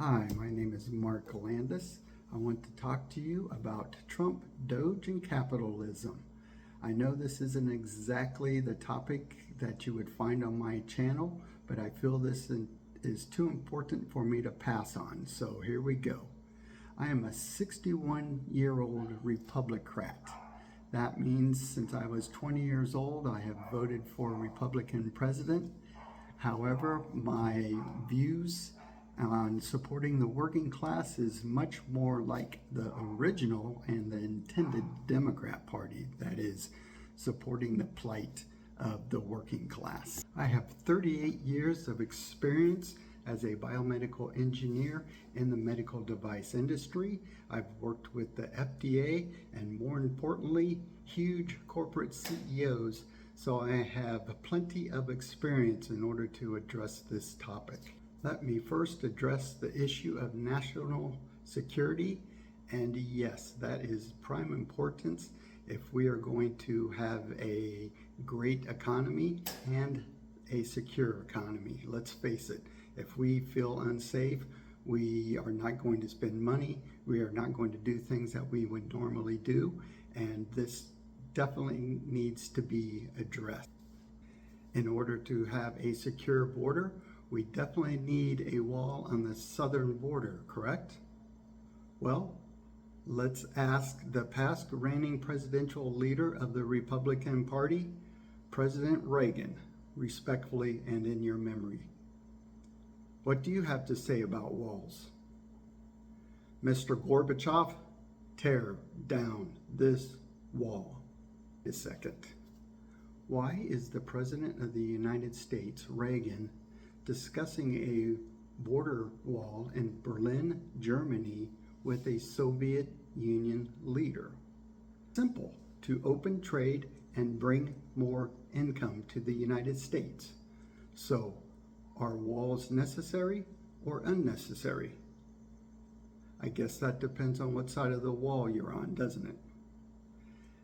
Hi, my name is Mark Landis. I want to talk to you about Trump, DOGE, and capitalism. I know this isn't exactly the topic that you would find on my channel, but I feel this is too important for me to pass on, so here we go. I am a 61-year-old Republican. That means since I was 20 years old, I have voted for a Republican president. However, my views on supporting the working class is much more like the original and the intended Democrat Party, that is, supporting the plight of the working class. I have 38 years of experience as a biomedical engineer in the medical device industry. I've worked with the FDA and, more importantly, huge corporate CEOs, so I have plenty of experience in order to address this topic. Let me first address the issue of national security, and yes, that is prime importance if we are going to have a great economy and a secure economy. Let's face it, if we feel unsafe, we are not going to spend money, we are not going to do things that we would normally do, and this definitely needs to be addressed. In order to have a secure border, we definitely need a wall on the southern border, correct? Well, let's ask the past reigning presidential leader of the Republican Party, President Reagan, respectfully and in your memory. What do you have to say about walls? Mr. Gorbachev, tear down this wall. A second. Why is the President of the United States, Reagan, discussing a border wall in Berlin, Germany with a Soviet Union leader? Simple, to open trade and bring more income to the United States. So, are walls necessary or unnecessary? I guess that depends on what side of the wall you're on, doesn't it?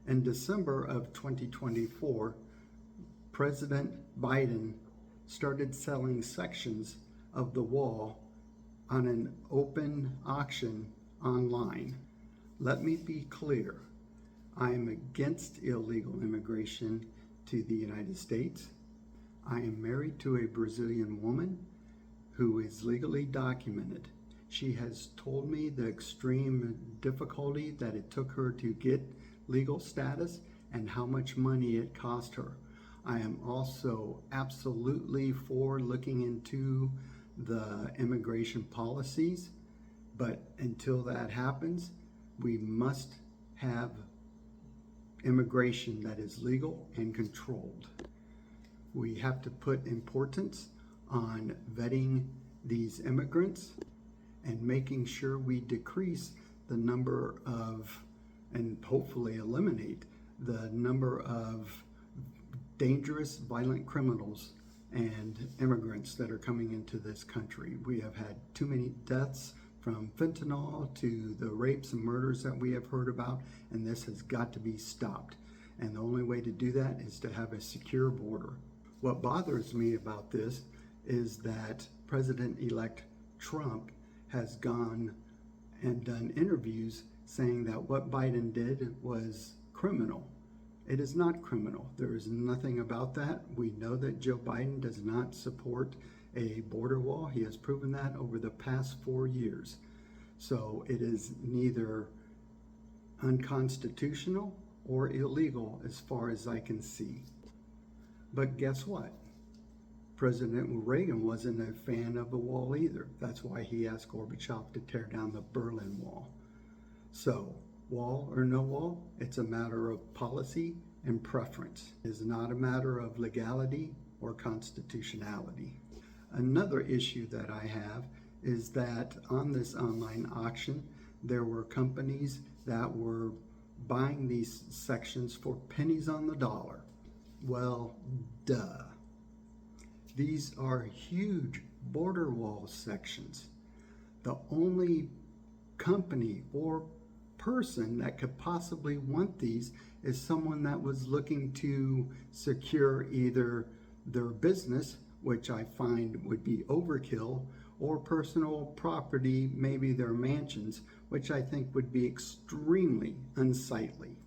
In December of 2024, President Biden started selling sections of the wall on an open auction online. Let me be clear, I am against illegal immigration to the United States. I am married to a Brazilian woman who is legally documented. She has told me the extreme difficulty that it took her to get legal status and how much money it cost her. I am also absolutely for looking into the immigration policies, but until that happens, we must have immigration that is legal and controlled. We have to put importance on vetting these immigrants and making sure we decrease the number of, and hopefully eliminate the number of dangerous, violent criminals and immigrants that are coming into this country. We have had too many deaths from fentanyl to the rapes and murders that we have heard about, and this has got to be stopped. And the only way to do that is to have a secure border. What bothers me about this is that President-elect Trump has gone and done interviews saying that what Biden did was criminal. It is not criminal. There is nothing about that. We know that Joe Biden does not support a border wall. He has proven that over the past 4 years. So it is neither unconstitutional or illegal as far as I can see. But guess what? President Reagan wasn't a fan of the wall either. That's why he asked Gorbachev to tear down the Berlin Wall. So, wall or no wall, it's a matter of policy and preference. It is not a matter of legality or constitutionality. Another issue that I have is that on this online auction, there were companies that were buying these sections for pennies on the dollar. Well, duh. These are huge border wall sections. The only company or person that could possibly want these is someone that was looking to secure either their business, which I find would be overkill, or personal property, maybe their mansions, which I think would be extremely unsightly.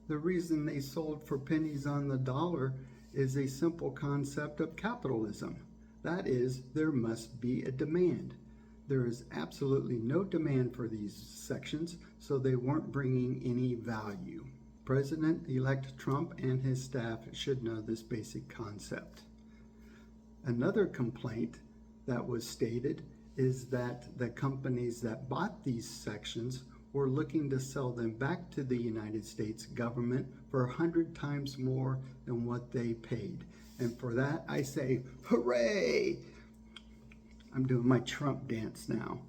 The reason they sold for pennies on the dollar is a simple concept of capitalism. That is, there must be a demand. There is absolutely no demand for these sections, so they weren't bringing any value. President-elect Trump and his staff should know this basic concept. Another complaint that was stated is that the companies that bought these sections were looking to sell them back to the United States government for 100 times more than what they paid. And for that, I say, hooray! I'm doing my Trump dance now.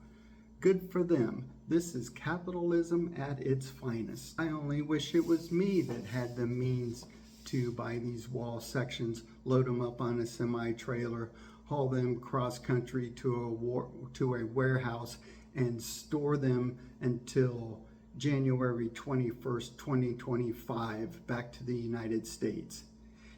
Good for them. This is capitalism at its finest. I only wish it was me that had the means to buy these wall sections, load them up on a semi-trailer, haul them cross-country to a warehouse, and store them until January 21st, 2025, back to the United States.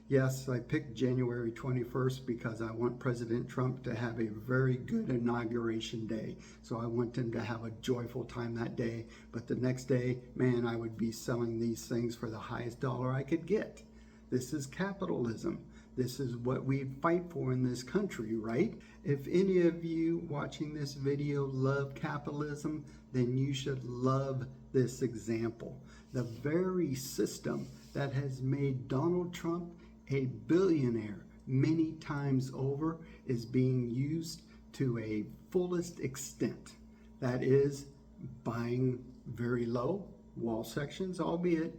Yes, I picked January 21st because I want President Trump to have a very good inauguration day. So I want him to have a joyful time that day. But the next day, man, I would be selling these things for the highest dollar I could get. This is capitalism. This is what we fight for in this country, right? If any of you watching this video love capitalism, then you should love this example. The very system that has made Donald Trump a billionaire many times over is being used to a fullest extent. That is, buying very low wall sections, albeit,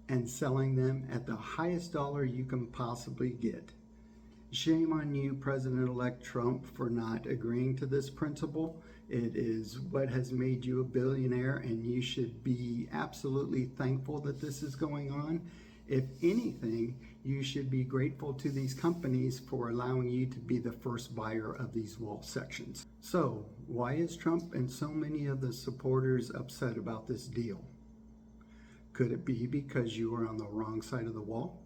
and selling them at the highest dollar you can possibly get. Shame on you, President-elect Trump, for not agreeing to this principle. It is what has made you a billionaire, and you should be absolutely thankful that this is going on. If anything, you should be grateful to these companies for allowing you to be the first buyer of these wall sections. So, why is Trump and so many of the supporters upset about this deal? Could it be because you were on the wrong side of the wall?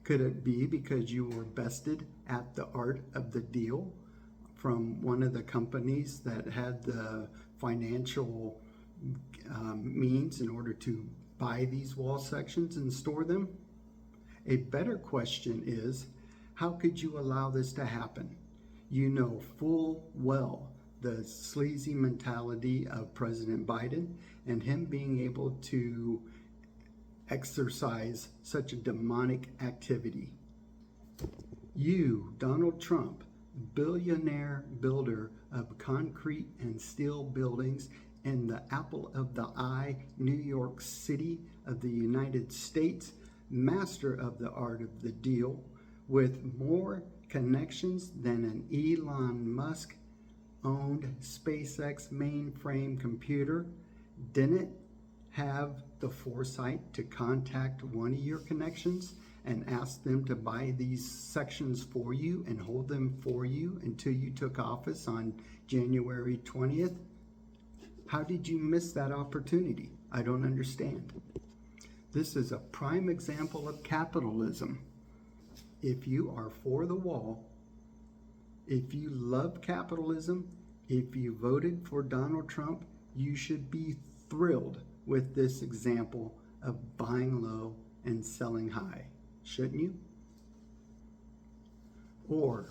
Could it be because you were bested at the art of the deal from one of the companies that had the financial means in order to buy these wall sections and store them? A better question is, how could you allow this to happen? You know full well the sleazy mentality of President Biden and him being able to exercise such a demonic activity. You, Donald Trump, billionaire builder of concrete and steel buildings in the apple of the eye, New York City of the United States, master of the art of the deal, with more connections than an Elon Musk owned SpaceX mainframe computer, didn't have the foresight to contact one of your connections and ask them to buy these sections for you and hold them for you until you took office on January 20th? How did you miss that opportunity? I don't understand. This is a prime example of capitalism. If you are for the wall, if you love capitalism, if you voted for Donald Trump, you should be thrilled with this example of buying low and selling high, shouldn't you? Or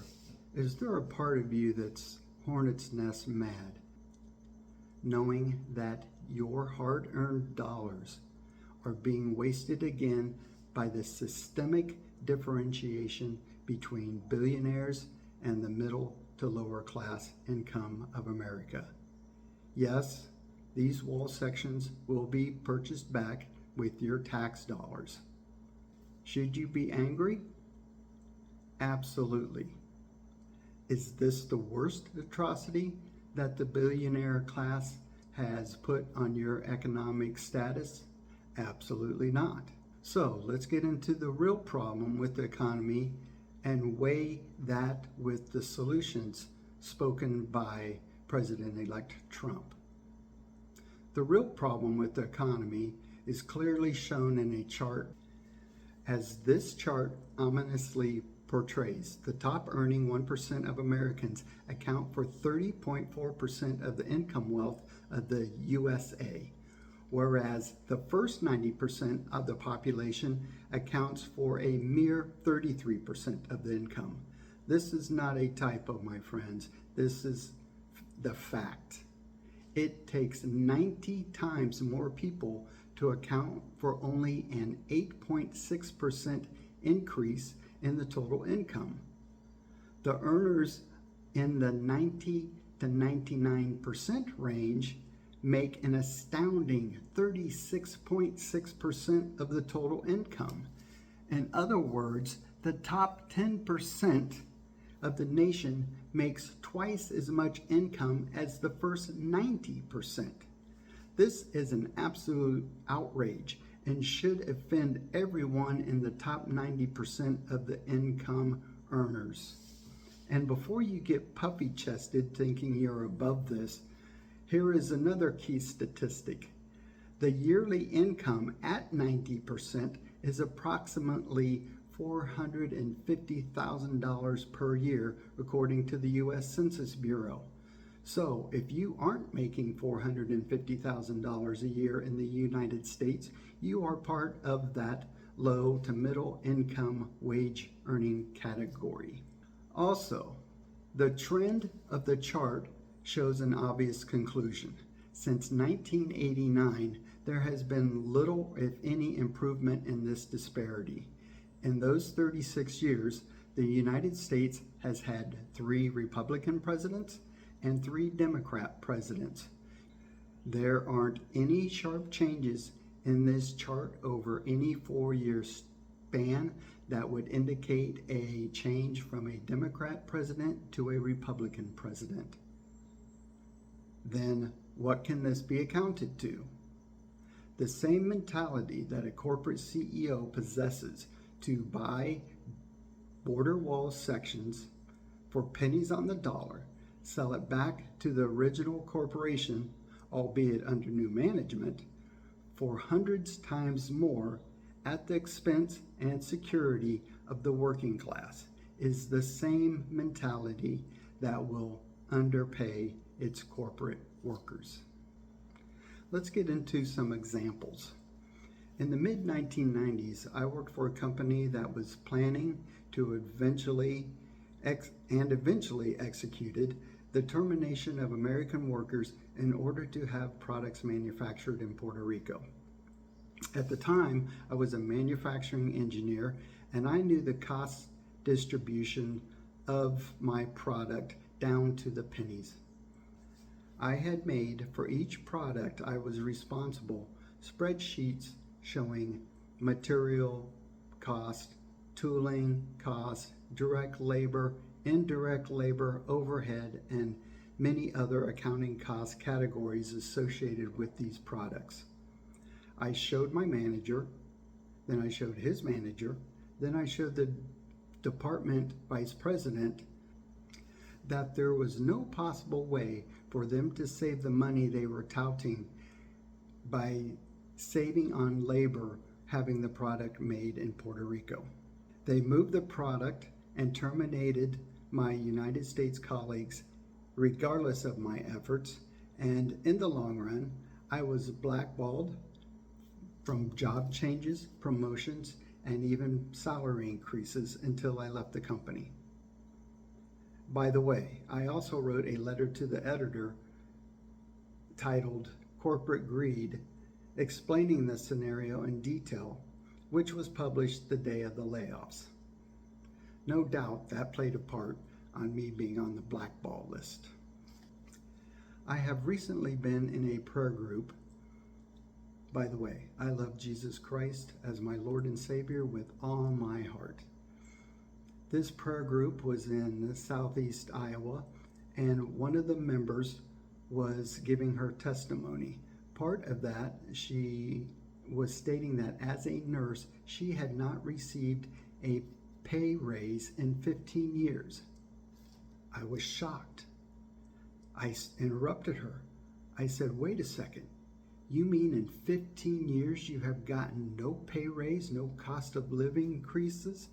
is there a part of you that's hornet's nest mad, knowing that your hard-earned dollars are being wasted again by the systemic differentiation between billionaires and the middle to lower class income of America? Yes, these wall sections will be purchased back with your tax dollars. Should you be angry? Absolutely. Is this the worst atrocity that the billionaire class has put on your economic status? Absolutely not. So let's get into the real problem with the economy and weigh that with the solutions spoken by President-elect Trump. The real problem with the economy is clearly shown in a chart, as this chart ominously portrays. The top earning 1% of Americans account for 30.4% of the income wealth of the USA, whereas the first 90% of the population accounts for a mere 33% of the income. This is not a typo, my friends. This is the fact. It takes 90 times more people to account for only an 8.6% increase in the total income. The earners in the 90 to 99% range make an astounding 36.6% of the total income. In other words, the top 10% of the nation makes twice as much income as the first 90%. This is an absolute outrage and should offend everyone in the top 90% of the income earners. And before you get puffy-chested thinking you're above this, here is another key statistic. The yearly income at 90% is approximately $450,000 per year, according to the U.S. Census Bureau. So if you aren't making $450,000 a year in the United States, you are part of that low to middle income wage earning category. Also, the trend of the chart shows an obvious conclusion. Since 1989, there has been little, if any, improvement in this disparity. In those 36 years, the United States has had 3 Republican presidents and 3 Democrat presidents. There aren't any sharp changes in this chart over any 4-year span that would indicate a change from a Democrat president to a Republican president. Then what can this be accounted to? The same mentality that a corporate CEO possesses to buy border wall sections for pennies on the dollar, sell it back to the original corporation, albeit under new management, for hundreds times more at the expense and security of the working class, is the same mentality that will underpay its corporate workers. Let's get into some examples. In the mid-1990s, I worked for a company that was planning to eventually executed the termination of American workers in order to have products manufactured in Puerto Rico. At the time, I was a manufacturing engineer, and I knew the cost distribution of my product down to the pennies. I had made for each product I was responsible spreadsheets showing material cost, tooling cost, direct labor, indirect labor, overhead, and many other accounting cost categories associated with these products. I showed my manager, then I showed his manager, then I showed the department vice president that there was no possible way for them to save the money they were touting by saving on labor having the product made in Puerto Rico. They moved the product and terminated my United States colleagues regardless of my efforts, and in the long run, I was blackballed from job changes, promotions, and even salary increases until I left the company. By the way, I also wrote a letter to the editor titled Corporate Greed, explaining the scenario in detail, which was published the day of the layoffs. No doubt that played a part on me being on the blackball list. I have recently been in a prayer group. By the way, I love Jesus Christ as my Lord and Savior with all my heart. This prayer group was in southeast Iowa, and one of the members was giving her testimony. Part of that, she was stating that as a nurse, she had not received a pay raise in 15 years. I was shocked. I interrupted her. I said, wait a second. You mean in 15 years you have gotten no pay raise, no cost of living increases?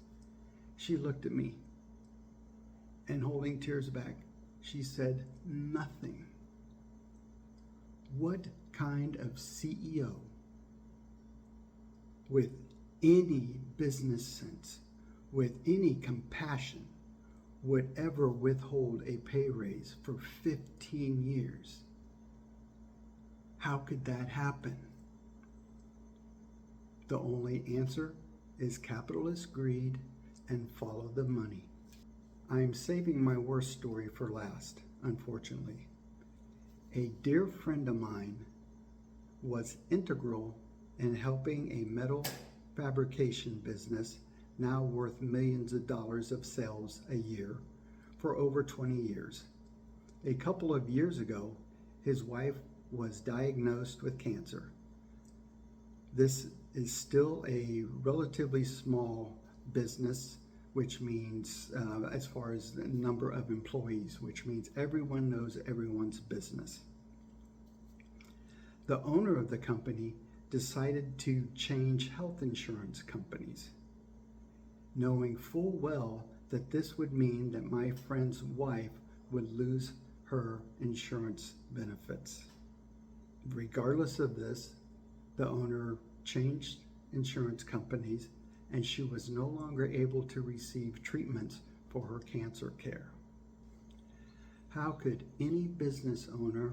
She looked at me and, holding tears back, she said, "Nothing." What kind of CEO with any business sense, with any compassion, would ever withhold a pay raise for 15 years? How could that happen? The only answer is capitalist greed and follow the money. I am saving my worst story for last, unfortunately. A dear friend of mine was integral in helping a metal fabrication business, now worth millions of dollars of sales a year, for over 20 years. A couple of years ago, his wife was diagnosed with cancer. This is still a relatively small business, which means, as far as the number of employees, which means everyone knows everyone's business. The owner of the company decided to change health insurance companies, knowing full well that this would mean that my friend's wife would lose her insurance benefits. Regardless of this, the owner changed insurance companies, and she was no longer able to receive treatments for her cancer care. How could any business owner,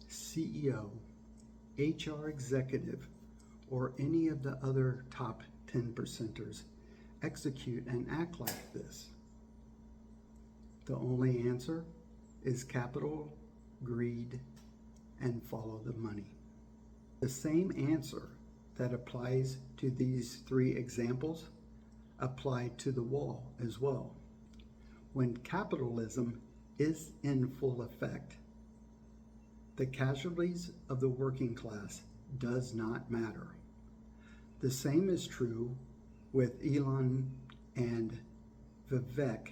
CEO, HR executive, or any of the other top 10%ers execute and act like this? The only answer is capital, greed, and follow the money. The same answer that applies to these three examples apply to the wall as well. When capitalism is in full effect, the casualties of the working class does not matter. The same is true with Elon and Vivek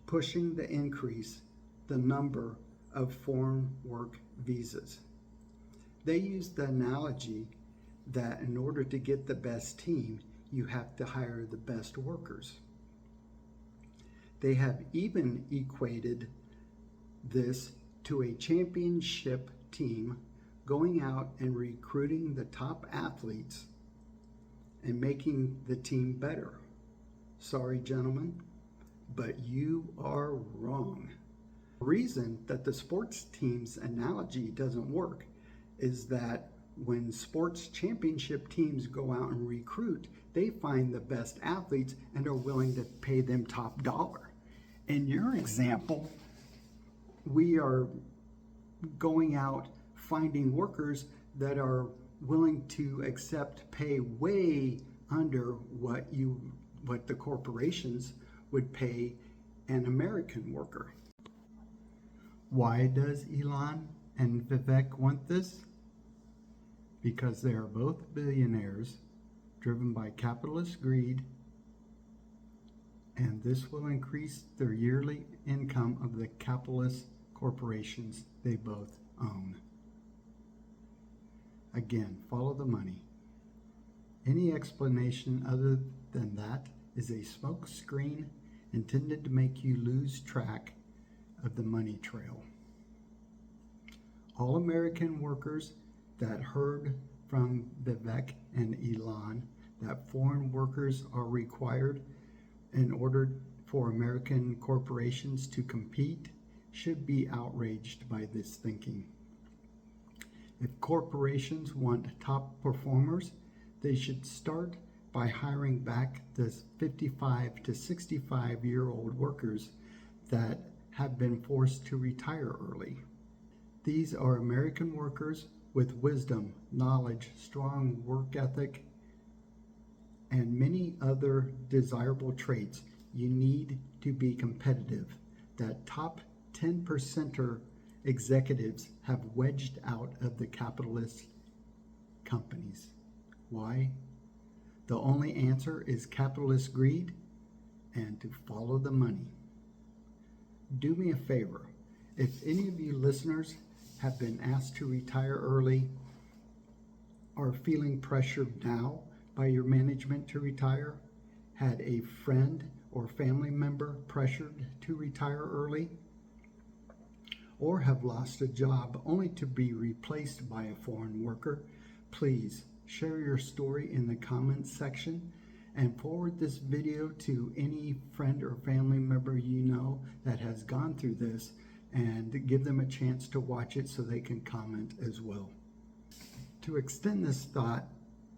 pushing the increase the number of foreign work visas. They use the analogy that in order to get the best team, you have to hire the best workers. They have even equated this to a championship team going out and recruiting the top athletes and making the team better. Sorry, gentlemen, but you are wrong. The reason that the sports team's analogy doesn't work is that when sports championship teams go out and recruit, they find the best athletes and are willing to pay them top dollar. In your example, we are going out finding workers that are willing to accept pay way under what the corporations would pay an American worker. Why does Elon and Vivek want this? Because they are both billionaires driven by capitalist greed, and this will increase their yearly income of the capitalist corporations they both own. Again, follow the money. Any explanation other than that is a smoke screen intended to make you lose track of the money trail. All American workers that heard from Vivek and Elon that foreign workers are required in order for American corporations to compete should be outraged by this thinking. If corporations want top performers, they should start by hiring back the 55 to 65-year-old workers that have been forced to retire early. These are American workers with wisdom, knowledge, strong work ethic, and many other desirable traits you need to be competitive that top 10%er executives have wedged out of the capitalist companies. Why? The only answer is capitalist greed and to follow the money. Do me a favor. If any of you listeners have been asked to retire early, are feeling pressured now by your management to retire, had a friend or family member pressured to retire early, or have lost a job only to be replaced by a foreign worker, please share your story in the comments section and forward this video to any friend or family member you know that has gone through this, and give them a chance to watch it so they can comment as well. To extend this thought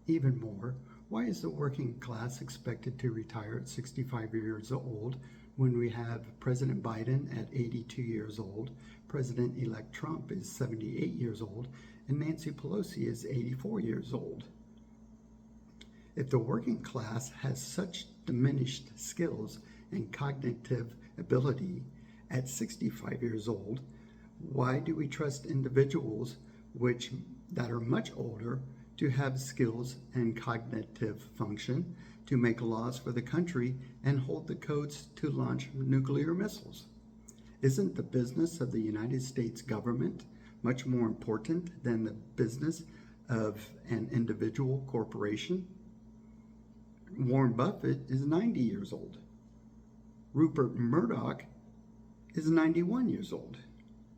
even more, why is the working class expected to retire at 65 years old when we have President Biden at 82 years old, President-elect Trump is 78 years old, and Nancy Pelosi is 84 years old? If the working class has such diminished skills and cognitive ability at 65 years old, why do we trust individuals that are much older to have skills and cognitive function to make laws for the country and hold the codes to launch nuclear missiles? Isn't the business of the United States government much more important than the business of an individual corporation? Warren Buffett is 90 years old. Rupert Murdoch is 91 years old.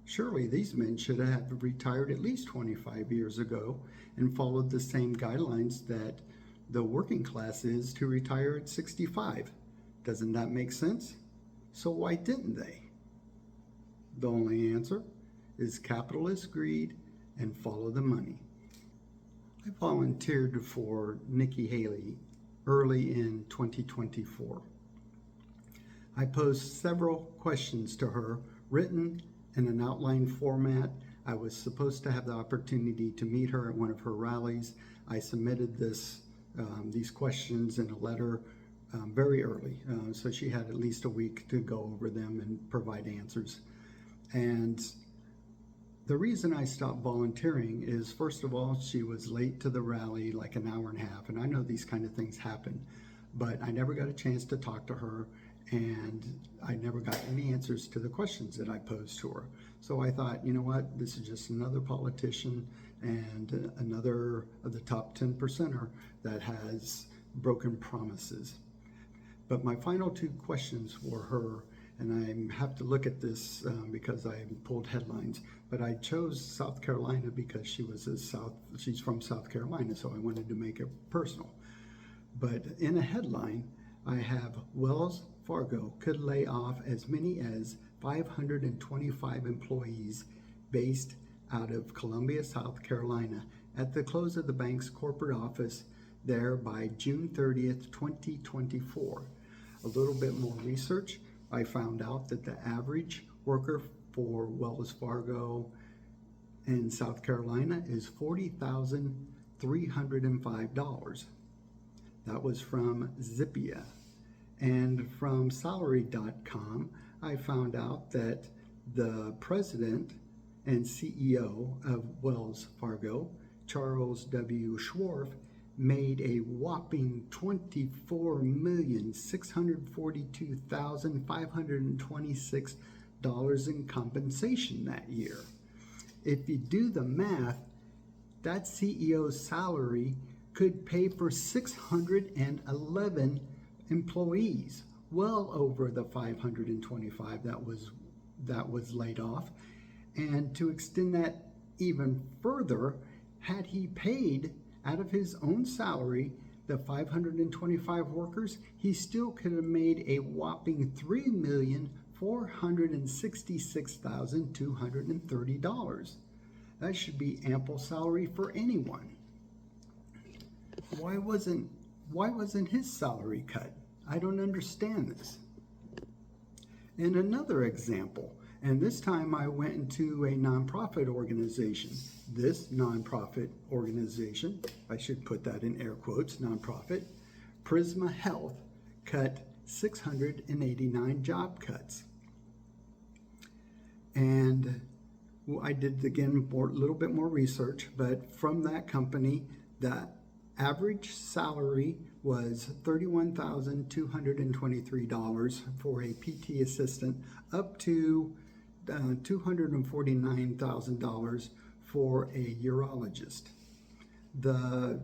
Surely these men should have retired at least 25 years ago and followed the same guidelines that the working class is to retire at 65. Doesn't that make sense? So why didn't they? The only answer is capitalist greed and follow the money. I volunteered for Nikki Haley early in 2024. I posed several questions to her, written in an outline format. I was supposed to have the opportunity to meet her at one of her rallies. I submitted these questions in a letter very early, so she had at least a week to go over them and provide answers. And the reason I stopped volunteering is, first of all, she was late to the rally, like an hour and a half, and I know these kind of things happen, but I never got a chance to talk to her, and I never got any answers to the questions that I posed to her. So I thought, you know what, this is just another politician and another of the top 10%er that has broken promises. But my final two questions were her, and I have to look at this because I pulled headlines, but I chose South Carolina because she's from South Carolina, so I wanted to make it personal. But in a headline, I have Wells Fargo could lay off as many as 525 employees based out of Columbia, South Carolina, at the close of the bank's corporate office there by June 30th, 2024. A little bit more research, I found out that the average worker for Wells Fargo in South Carolina is $40,305. That was from Zippia. And from salary.com, I found out that the president and CEO of Wells Fargo, Charles W. Schwab, made a whopping $24,642,526 in compensation that year. If you do the math, that CEO's salary could pay for 611 employees, well over the 525 that was laid off. And to extend that even further, had he paid out of his own salary the 525 workers, he still could have made a whopping $3,466,230. That should be ample salary for anyone. Why wasn't his salary cut? I don't understand this. And another example, and this time I went into a nonprofit organization. This nonprofit organization, I should put that in air quotes, nonprofit, Prisma Health, cut 689 job cuts. And I did, again, a little bit more research, but from that company, the average salary was $31,223 for a PT assistant, up to $249,000 for a urologist. The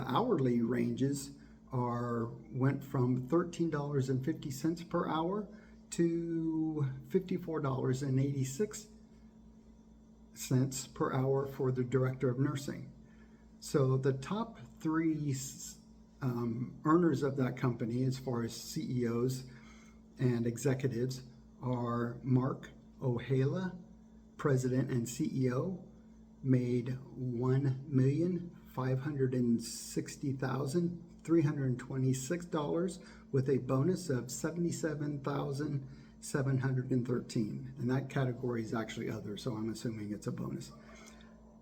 hourly ranges went from $13.50 per hour to $54.86 per hour for the director of nursing. So the top three earners of that company, as far as CEOs and executives, are Mark O'Hala, president and CEO, made $1,560,326 with a bonus of $77,713. And that category is actually other, so I'm assuming it's a bonus.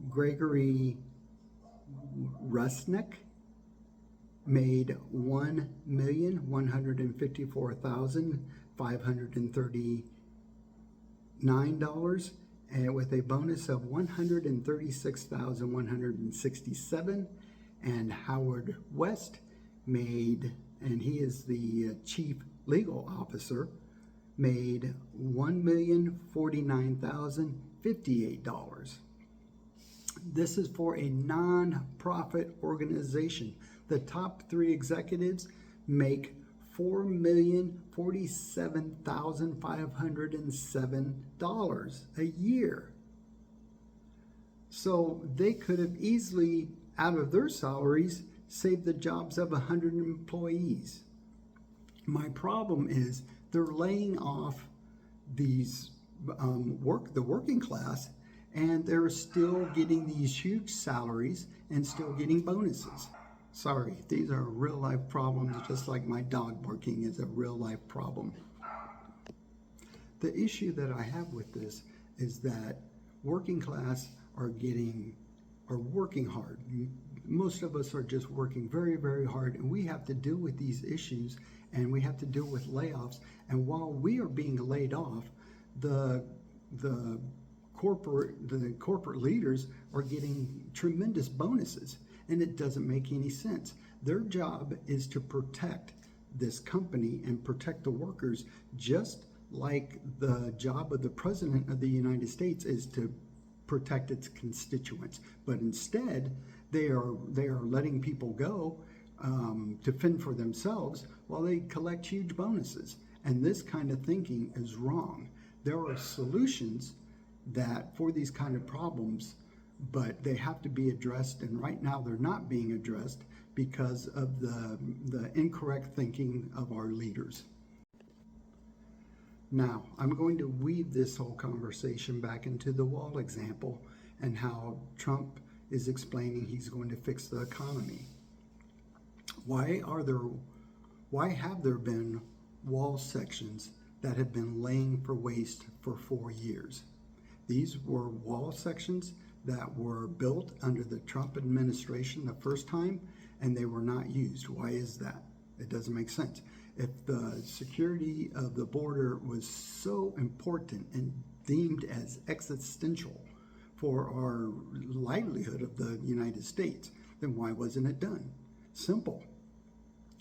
Gregory Rusnick made $1,154,539 and with a bonus of $136,167. And Howard West made, and he is the chief legal officer, made $1,049,058. This is for a non-profit organization. The top three executives make $4,047,507 a year. So they could have easily, out of their salaries, saved the jobs of 100 employees. My problem is they're laying off these the working class, and they're still getting these huge salaries and still getting bonuses. Sorry, these are real life problems, just like my dog barking is a real life problem. The issue that I have with this is that working class are working hard. Most of us are just working very, very hard, and we have to deal with these issues, and we have to deal with layoffs. And while we are being laid off, the corporate leaders are getting tremendous bonuses, and it doesn't make any sense. Their job is to protect this company and protect the workers, just like the job of the President of the United States is to protect its constituents. But instead, they are letting people go to fend for themselves while they collect huge bonuses. And this kind of thinking is wrong. There are solutions that for these kind of problems, but they have to be addressed, and right now they're not being addressed because of the incorrect thinking of our leaders. Now, I'm going to weave this whole conversation back into the wall example and how Trump is explaining he's going to fix the economy. Why have there been wall sections that have been laying for waste for 4 years? These were wall sections that were built under the Trump administration the first time, and they were not used. Why is that? It doesn't make sense. If the security of the border was so important and deemed as existential for our livelihood of the United States, then why wasn't it done? Simple.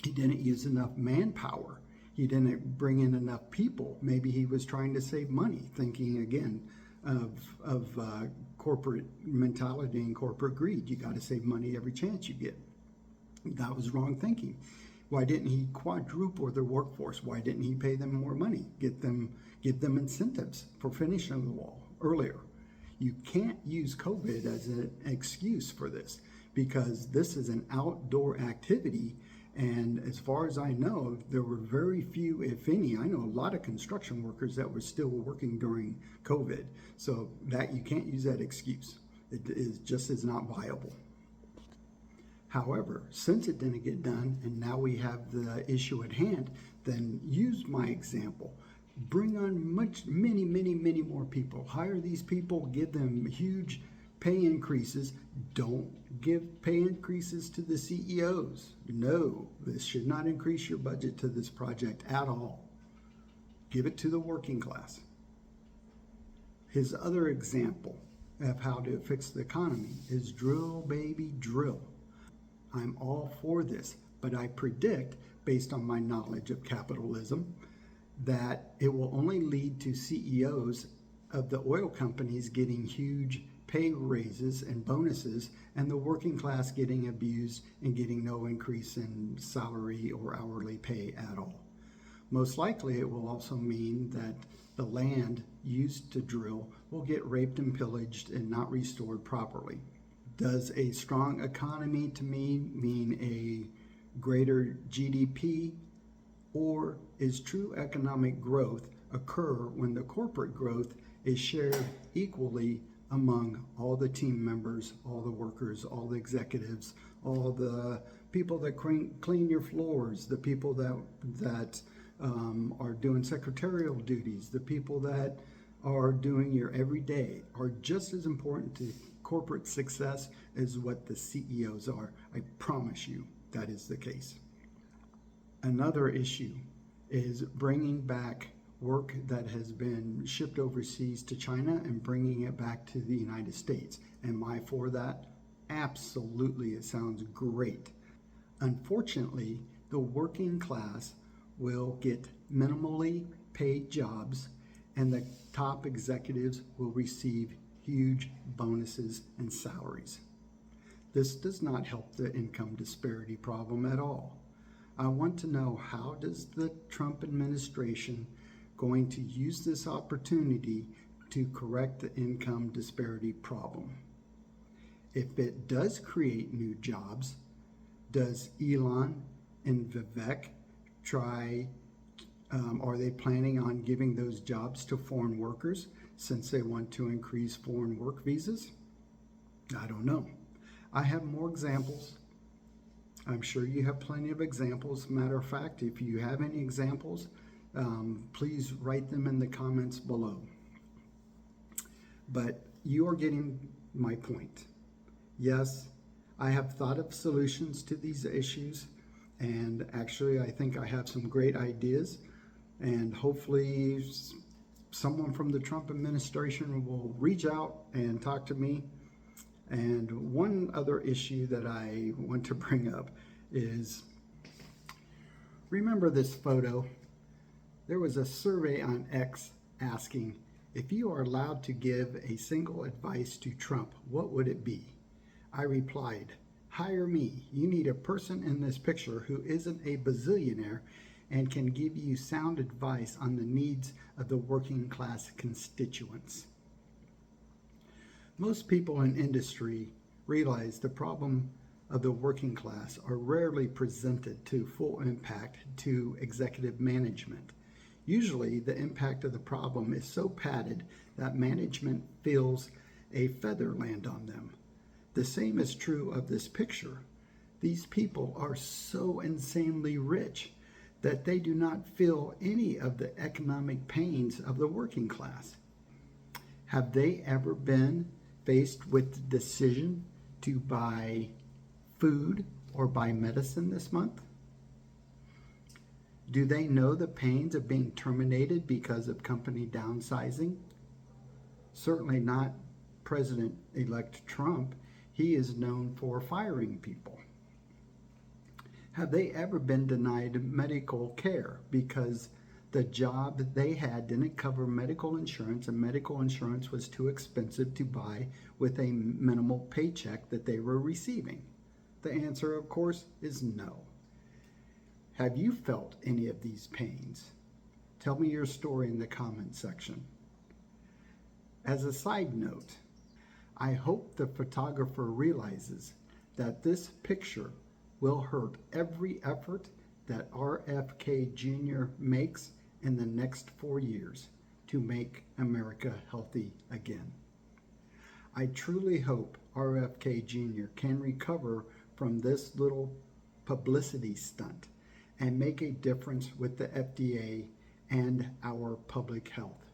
He didn't use enough manpower. He didn't bring in enough people. Maybe he was trying to save money, thinking again of corporate mentality and corporate greed. You got to save money every chance you get. That was wrong thinking. Why didn't he quadruple their workforce? Why didn't he pay them more money? Give them incentives for finishing the wall earlier. You can't use COVID as an excuse for this, because this is an outdoor activity. And as far as I know, there were very few, if any. I know a lot of construction workers that were still working during COVID. So that you can't use that excuse. It is not viable. However, since it didn't get done and now we have the issue at hand, then use my example. Bring on many more people. Hire these people, give them huge pay increases. Don't give pay increases to the CEOs. No, this should not increase your budget to this project at all. Give it to the working class. His other example of how to fix the economy is drill, baby, drill. I'm all for this, but I predict, based on my knowledge of capitalism, that it will only lead to CEOs of the oil companies getting huge pay raises and bonuses, and the working class getting abused and getting no increase in salary or hourly pay at all. Most likely it will also mean that the land used to drill will get raped and pillaged and not restored properly. Does a strong economy to me mean a greater GDP, or is true economic growth occur when the corporate growth is shared equally among all the team members, all the workers, all the executives, all the people that clean your floors, the people that are doing secretarial duties, the people that are doing your everyday are just as important to corporate success as what the CEOs are. I promise you that is the case. Another issue is bringing back work that has been shipped overseas to China and bringing it back to the United States. Am I for that? Absolutely, it sounds great. Unfortunately, the working class will get minimally paid jobs, and the top executives will receive huge bonuses and salaries. This does not help the income disparity problem at all. I want to know, how does the Trump administration going to use this opportunity to correct the income disparity problem? If it does create new jobs, does Elon and Vivek are they planning on giving those jobs to foreign workers since they want to increase foreign work visas? I don't know. I have more examples. I'm sure you have plenty of examples. Matter of fact, if you have any examples, please write them in the comments below. But you are getting my point. Yes, I have thought of solutions to these issues, and actually I think I have some great ideas, and hopefully someone from the Trump administration will reach out and talk to me. And one other issue that I want to bring up is, remember this photo? There was a survey on X asking, if you are allowed to give a single advice to Trump, what would it be? I replied, hire me. You need a person in this picture who isn't a bazillionaire and can give you sound advice on the needs of the working class constituents. Most people in industry realize the problem of the working class are rarely presented to full impact to executive management. Usually the impact of the problem is so padded that management feels a feather land on them. The same is true of this picture. These people are so insanely rich that they do not feel any of the economic pains of the working class. Have they ever been faced with the decision to buy food or buy medicine this month? Do they know the pains of being terminated because of company downsizing? Certainly not President-elect Trump. He is known for firing people. Have they ever been denied medical care because the job they had didn't cover medical insurance, and medical insurance was too expensive to buy with a minimal paycheck that they were receiving? The answer, of course, is no. Have you felt any of these pains? Tell me your story in the comment section. As a side note, I hope the photographer realizes that this picture will hurt every effort that RFK Jr. makes in the next 4 years to make America healthy again. I truly hope RFK Jr. can recover from this little publicity stunt and make a difference with the FDA and our public health.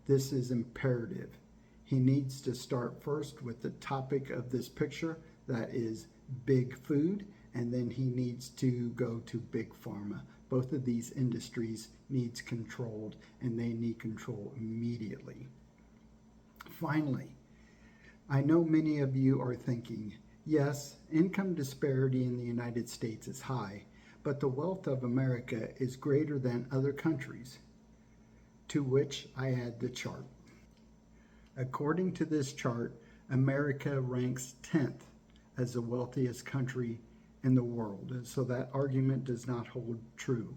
This is imperative. He needs to start first with the topic of this picture, that is big food, and then he needs to go to big pharma. Both of these industries needs controlled, and they need control immediately. Finally, I know many of you are thinking, yes, income disparity in the United States is high, but the wealth of America is greater than other countries, to which I add the chart. According to this chart, America ranks 10th as the wealthiest country in the world. And so that argument does not hold true.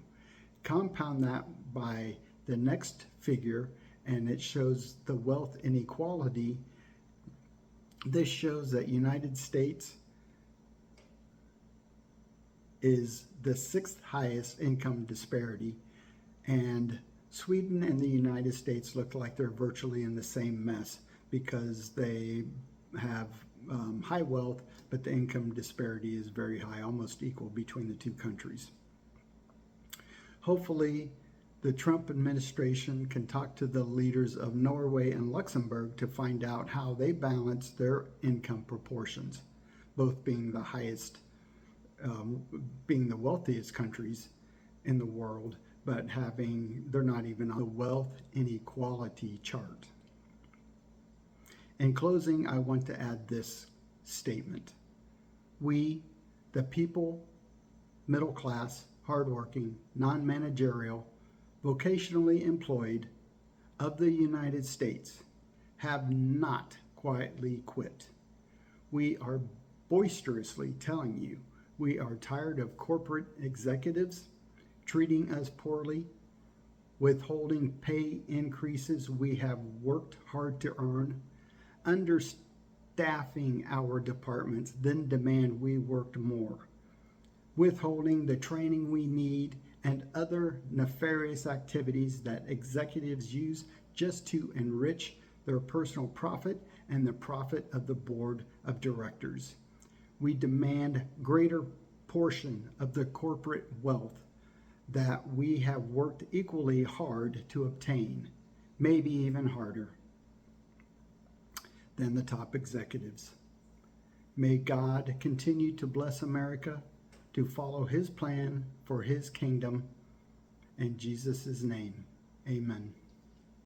Compound that by the next figure, and it shows the wealth inequality. This shows that United States is the 6th highest income disparity, and Sweden and the United States look like they're virtually in the same mess because they have high wealth, but the income disparity is very high, almost equal between the two countries. Hopefully, the Trump administration can talk to the leaders of Norway and Luxembourg to find out how they balance their income proportions, both being the highest, being the wealthiest countries in the world, but they're not even on the wealth inequality chart. In closing, I want to add this statement. We, the people, middle class, hardworking, non-managerial, vocationally employed of the United States, have not quietly quit. We are boisterously telling you we are tired of corporate executives treating us poorly, withholding pay increases we have worked hard to earn, understaffing our departments, then demand we worked more, withholding the training we need, and other nefarious activities that executives use just to enrich their personal profit and the profit of the board of directors. We demand greater portion of the corporate wealth that we have worked equally hard to obtain, maybe even harder than the top executives. May God continue to bless America to follow his plan for his kingdom. In Jesus' name, amen.